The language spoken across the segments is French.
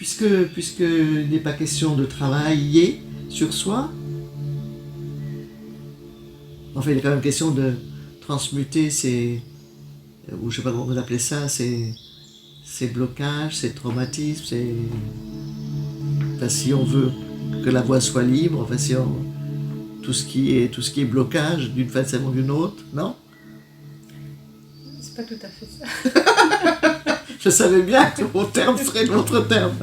puisqu'il n'est pas question de travailler sur soi, enfin il est quand même question de transmuter ces, ou je sais pas comment vous appelez ça, ces blocages, ces traumatismes, enfin, si on veut que la voie soit libre, enfin si on, tout ce qui est blocage d'une façon ou d'une autre, non? C'est pas tout à fait ça. Je savais bien que vos termes seraient d'autres termes.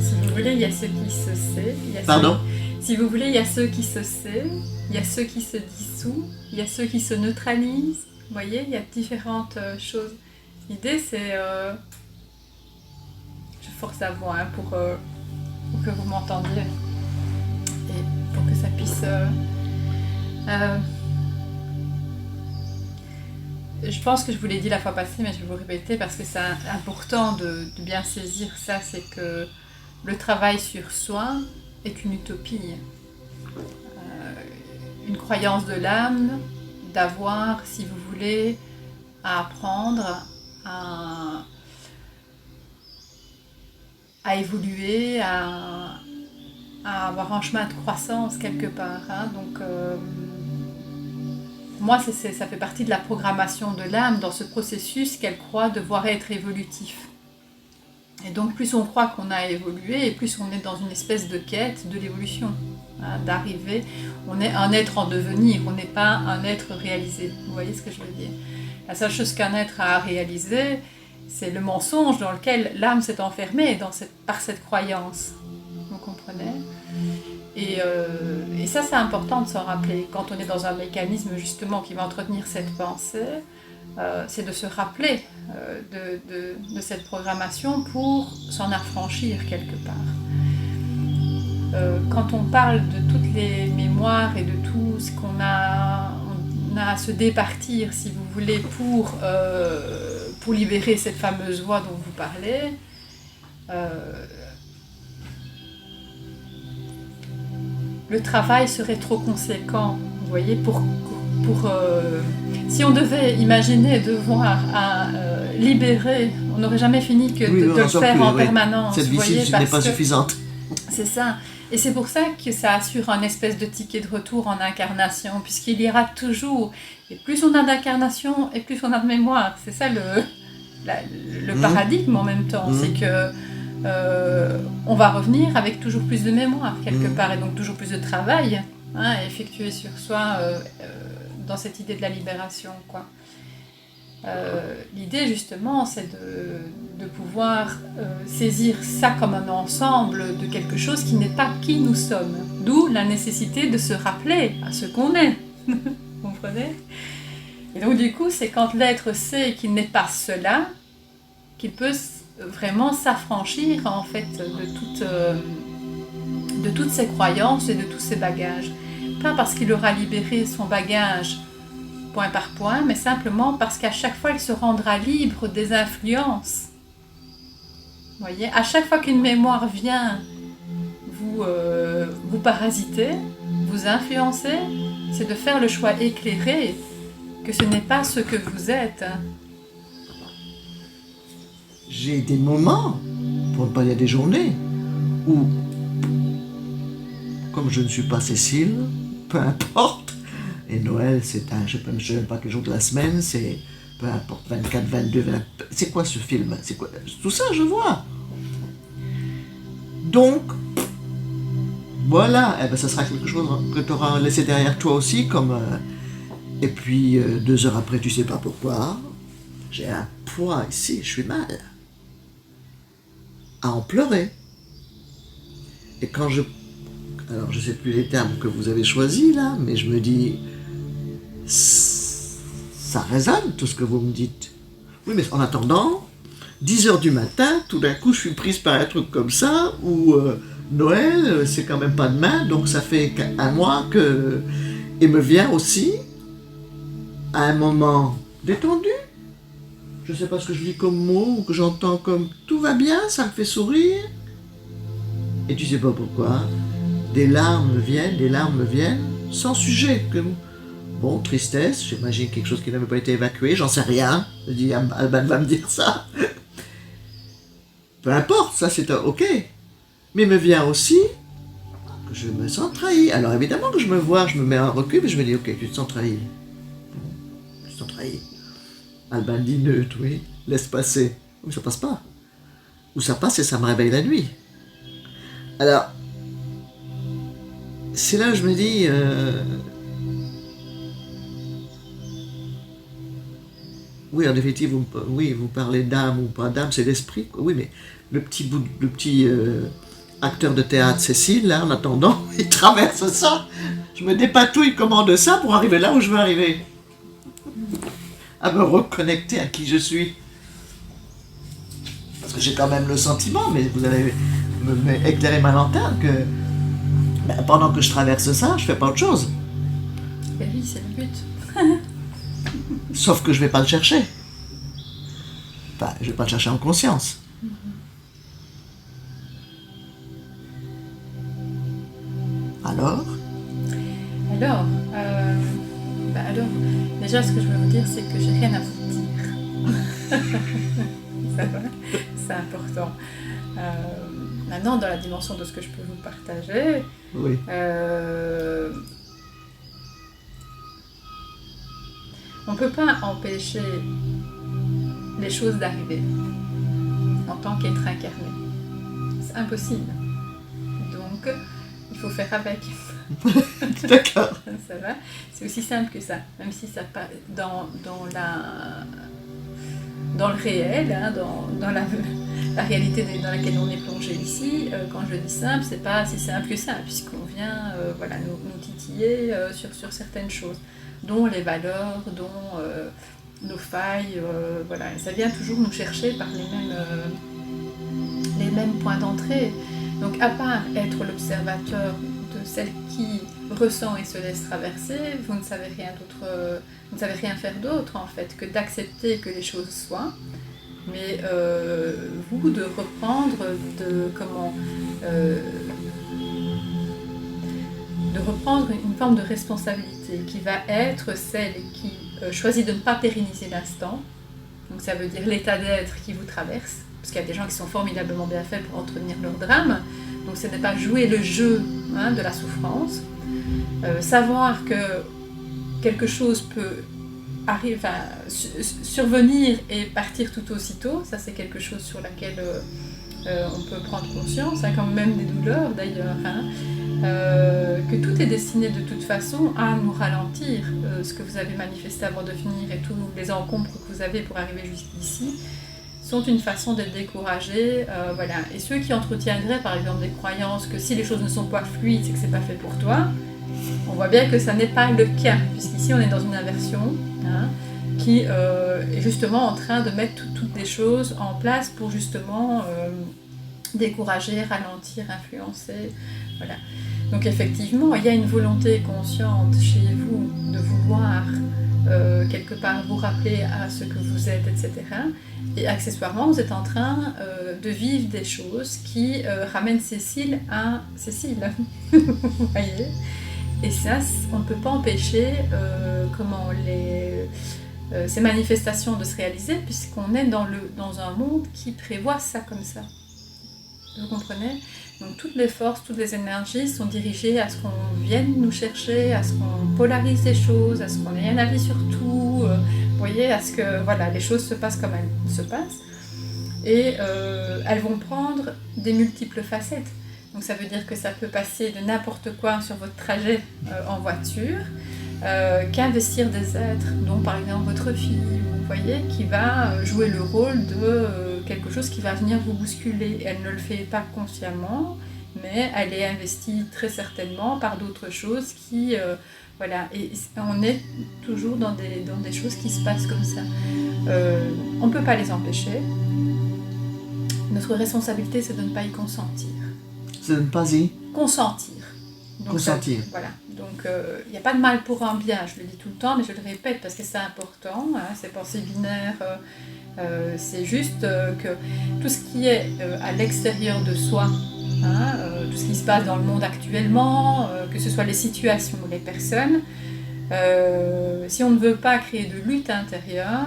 Si vous voulez, il y a ceux qui se sait. Pardon? Si vous voulez, il y a ceux qui se sait, il y a ceux qui se dissouent, il y a ceux qui se neutralisent. Vous voyez, il y a différentes choses. L'idée, c'est... je force la voix hein, pour que vous m'entendiez et pour que ça puisse... je pense que je vous l'ai dit la fois passée, mais je vais vous répéter parce que c'est important de bien saisir ça, c'est que le travail sur soi est une utopie, une croyance de l'âme, d'avoir, si vous voulez, à apprendre, à évoluer, à avoir un chemin de croissance quelque part. Hein. Donc, moi, ça fait partie de la programmation de l'âme dans ce processus qu'elle croit devoir être évolutif. Et donc, plus on croit qu'on a évolué, et plus on est dans une espèce de quête de l'évolution, hein, d'arriver. On est un être en devenir, on n'est pas un être réalisé. Vous voyez ce que je veux dire? La seule chose qu'un être a à réaliser, c'est le mensonge dans lequel l'âme s'est enfermée par cette croyance. Vous comprenez? Et ça, c'est important de s'en rappeler. Quand on est dans un mécanisme justement qui va entretenir cette pensée, c'est de se rappeler de cette programmation pour s'en affranchir quelque part. Quand on parle de toutes les mémoires et de tout ce qu'on a à se départir, si vous voulez, pour libérer cette fameuse voix dont vous parlez, le travail serait trop conséquent, vous voyez, si on devait imaginer devoir libérer, on n'aurait jamais fini que de le faire en permanence. Cette vie-ci n'est pas suffisante. C'est ça. Et c'est pour ça que ça assure un espèce de ticket de retour en incarnation, puisqu'il y aura toujours, et plus on a d'incarnation, et plus on a de mémoire. C'est ça le paradigme en même temps, c'est que on va revenir avec toujours plus de mémoire quelque part, et donc toujours plus de travail à effectuer sur soi dans cette idée de la libération, quoi. L'idée justement c'est de pouvoir saisir ça comme un ensemble de quelque chose qui n'est pas qui nous sommes, d'où la nécessité de se rappeler à ce qu'on est. Vous comprenez? Et donc du coup c'est quand l'être sait qu'il n'est pas cela qu'il peut vraiment s'affranchir en fait de toutes ses croyances et de tous ses bagages, pas parce qu'il aura libéré son bagage point par point, mais simplement parce qu'à chaque fois il se rendra libre des influences. Vous voyez, à chaque fois qu'une mémoire vient vous parasiter, vous influencer, c'est de faire le choix éclairé que ce n'est pas ce que vous êtes. J'ai des moments, pour ne pas dire des journées, où, comme je ne suis pas Cécile, peu importe, et Noël, c'est je ne sais même pas quel jour de la semaine, c'est peu importe, 24, 22, 20, c'est quoi ce film? C'est quoi? Tout ça, je vois. Donc, voilà, eh ben, ça sera quelque chose que tu auras laissé derrière toi aussi, comme... et puis, 2 heures après, tu sais pas pourquoi, j'ai un poids ici, je suis mal. À en pleurer. Et quand alors je sais plus les termes que vous avez choisis là, mais je me dis, ça résonne tout ce que vous me dites. Oui, mais en attendant, 10h du matin, tout d'un coup je suis prise par un truc comme ça, où Noël, c'est quand même pas demain, donc ça fait un mois que... Et me vient aussi, à un moment détendu, je sais pas ce que je lis comme mot, ou que j'entends comme « tout va bien, ça me fait sourire ». Et tu sais pas pourquoi, des larmes viennent, sans sujet. Bon, tristesse, j'imagine quelque chose qui n'avait pas été évacué, j'en sais rien. Je dis, Alban va me dire ça. peu importe, ça c'est ok. Mais il me vient aussi que je me sens trahi. Alors évidemment que je me vois, je me mets en recul, et je me dis, ok, tu te sens trahi. Tu te sens trahi. Albin dit neutre, oui, laisse passer. Mais ça passe pas. Ou ça passe et ça me réveille la nuit. Alors, c'est là où je me dis, oui, en définitive, vous parlez d'âme ou pas d'âme, c'est l'esprit. Oui, mais le petit acteur de théâtre Cécile, là, en attendant, il traverse ça. Je me dépatouille comment de ça pour arriver là où je veux arriver. À me reconnecter à qui je suis. Parce que j'ai quand même le sentiment, mais vous allez éclairer ma lanterne, que pendant que je traverse ça, je fais pas autre chose. Et oui, c'est le but. Sauf que je vais pas le chercher. Enfin, je vais pas le chercher en conscience. Alors, alors, déjà, ce que je veux vous dire, c'est que j'ai rien à vous dire. Ça va, c'est important. Maintenant, dans la dimension de ce que je peux vous partager, oui. On ne peut pas empêcher les choses d'arriver en tant qu'être incarné. C'est impossible. Donc, il faut faire avec. D'accord. Ça va. C'est aussi simple que ça. Même si ça passe dans le réel, hein, dans la réalité dans laquelle on est plongé ici, quand je dis simple, c'est pas si simple que ça, puisqu'on vient nous titiller sur certaines choses, dont les valeurs, dont nos failles, voilà. Et ça vient toujours nous chercher par les mêmes points d'entrée. Donc à part être l'observateur de celle qui ressent et se laisse traverser, vous ne savez rien d'autre, vous ne savez rien faire d'autre en fait que d'accepter que les choses soient, mais vous de reprendre de reprendre une forme de responsabilité qui va être celle qui choisit de ne pas pérenniser l'instant. Donc ça veut dire l'état d'être qui vous traverse, parce qu'il y a des gens qui sont formidablement bien faits pour entretenir leur drame. Donc ce n'est pas jouer le jeu de la souffrance. Savoir que quelque chose peut survenir et partir tout aussitôt, ça c'est quelque chose sur laquelle on peut prendre conscience, comme même des douleurs d'ailleurs. Que tout est destiné de toute façon à nous ralentir. Ce que vous avez manifesté avant de finir et tous les encombres que vous avez pour arriver jusqu'ici sont une façon d'être découragés. Voilà. Et ceux qui entretiendraient par exemple des croyances que si les choses ne sont pas fluides, c'est que c'est pas fait pour toi, on voit bien que ça n'est pas le cas, puisqu'ici on est dans une inversion qui est justement en train de mettre toutes les choses en place pour justement décourager, ralentir, influencer. Voilà. Donc effectivement, il y a une volonté consciente chez vous de vouloir quelque part vous rappeler à ce que vous êtes, etc. Et accessoirement, vous êtes en train de vivre des choses qui ramènent Cécile à Cécile. Vous voyez ? Et ça, on ne peut pas empêcher ces manifestations de se réaliser, puisqu'on est dans un monde qui prévoit ça comme ça. Vous comprenez ? Donc toutes les forces, toutes les énergies sont dirigées à ce qu'on vienne nous chercher, à ce qu'on polarise les choses, à ce qu'on ait un avis sur tout, vous voyez, à ce que voilà, les choses se passent comme elles se passent. Et elles vont prendre des multiples facettes. Donc ça veut dire que ça peut passer de n'importe quoi sur votre trajet en voiture, qu'investir des êtres, dont par exemple votre fille, vous voyez, qui va jouer le rôle de quelque chose qui va venir vous bousculer. Elle ne le fait pas consciemment, mais elle est investie très certainement par d'autres choses qui... voilà, et on est toujours dans des choses qui se passent comme ça. On ne peut pas les empêcher. Notre responsabilité, c'est de ne pas y consentir. C'est de ne pas y consentir. Donc, consentir. Voilà. Donc, il n'y a pas de mal pour un bien, je le dis tout le temps, mais je le répète parce que c'est important. Ces pensées binaires, c'est juste que tout ce qui est à l'extérieur de soi, tout ce qui se passe dans le monde actuellement, que ce soit les situations ou les personnes, si on ne veut pas créer de lutte intérieure,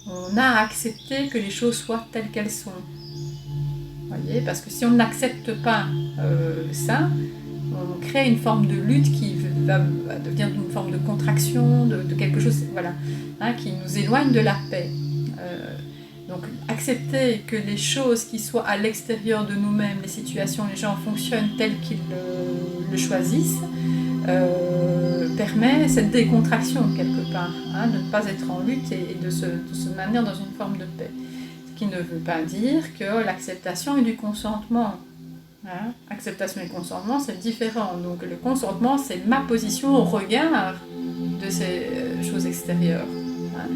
On a à accepter que les choses soient telles qu'elles sont. Voyez, parce que si on n'accepte pas ça, on crée une forme de lutte qui va devenir une forme de contraction, de quelque chose, voilà, hein, qui nous éloigne de la paix. Donc accepter que les choses qui soient à l'extérieur de nous-mêmes, les situations, les gens fonctionnent tels qu'ils le choisissent, permet cette décontraction quelque part, hein, de ne pas être en lutte et de se maintenir dans une forme de paix. Ce qui ne veut pas dire que l'acceptation est du consentement. Hein. Acceptation et consentement, c'est différent. Donc le consentement, c'est ma position au regard de ces choses extérieures. Hein.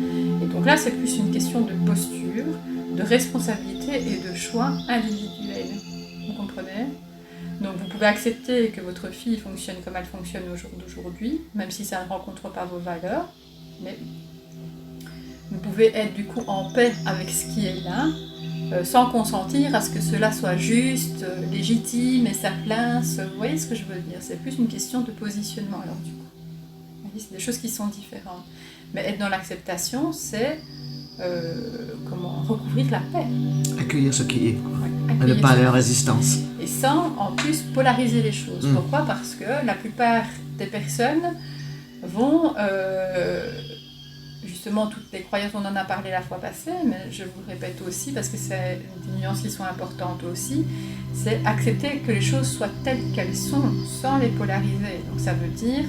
Et donc là, c'est plus une question de posture, de responsabilité et de choix individuel. Vous comprenez ? Donc vous pouvez accepter que votre fille fonctionne comme elle fonctionne au jour d'aujourd'hui, même si ça ne rencontre pas vos valeurs, mais vous pouvez être du coup en paix avec ce qui est là, sans consentir à ce que cela soit juste, légitime et sa place. Vous voyez ce que je veux dire ? C'est plus une question de positionnement alors du coup. Vous voyez, c'est des choses qui sont différentes. Mais être dans l'acceptation, c'est recouvrir la paix. Accueillir ce qui est, Ouais, ne pas aller en résistance. Et sans, en plus, polariser les choses. Pourquoi ? Parce que la plupart des personnes vont, justement, toutes les croyances, on en a parlé la fois passée, mais je vous le répète aussi, parce que c'est des nuances qui sont importantes aussi, c'est accepter que les choses soient telles qu'elles sont, sans les polariser. Donc ça veut dire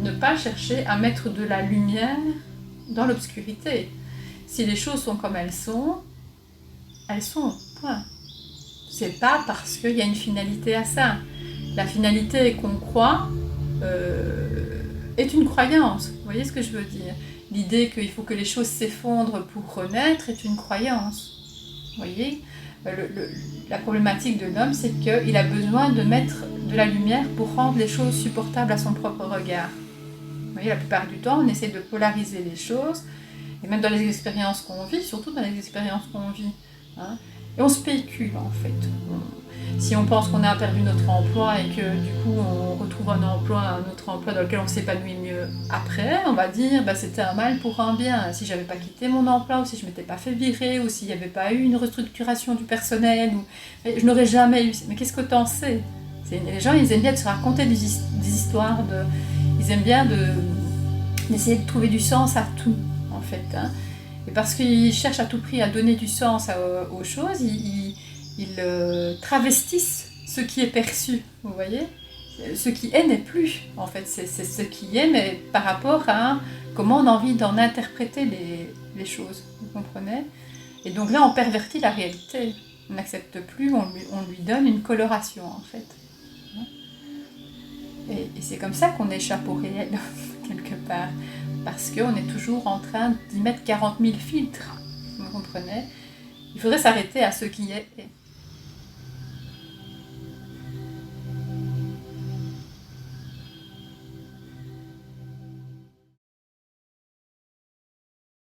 ne pas chercher à mettre de la lumière dans l'obscurité. Si les choses sont comme elles sont, point. C'est pas parce qu'il y a une finalité à ça. La finalité qu'on croit est une croyance. Vous voyez ce que je veux dire ? L'idée qu'il faut que les choses s'effondrent pour renaître est une croyance. Vous voyez ? La problématique de l'homme, c'est qu'il a besoin de mettre de la lumière pour rendre les choses supportables à son propre regard. Vous voyez, la plupart du temps, on essaie de polariser les choses, et même dans les expériences qu'on vit, surtout dans les expériences qu'on vit. Hein, et on spécule en fait. Si on pense qu'on a perdu notre emploi et que du coup on retrouve un autre emploi dans lequel on s'épanouit mieux après, on va dire c'était un mal pour un bien. Si j'avais pas quitté mon emploi, ou si je m'étais pas fait virer, ou s'il n'y avait pas eu une restructuration du personnel, je n'aurais jamais eu. Mais qu'est-ce que t'en sais ? Les gens, ils aiment bien de se raconter des histoires, ils aiment bien d'essayer de trouver du sens à tout en fait. Hein. Et parce qu'ils cherchent à tout prix à donner du sens aux choses, ils travestissent ce qui est perçu, vous voyez ? Ce qui est n'est plus, en fait, c'est ce qui est, mais par rapport à comment on a envie d'en interpréter les choses, vous comprenez ? Et donc là, on pervertit la réalité, on n'accepte plus, on lui donne une coloration, en fait. Et c'est comme ça qu'on échappe au réel, quelque part, parce qu'on est toujours en train d'y mettre 40 000 filtres, vous comprenez ? Il faudrait s'arrêter à ce qui est.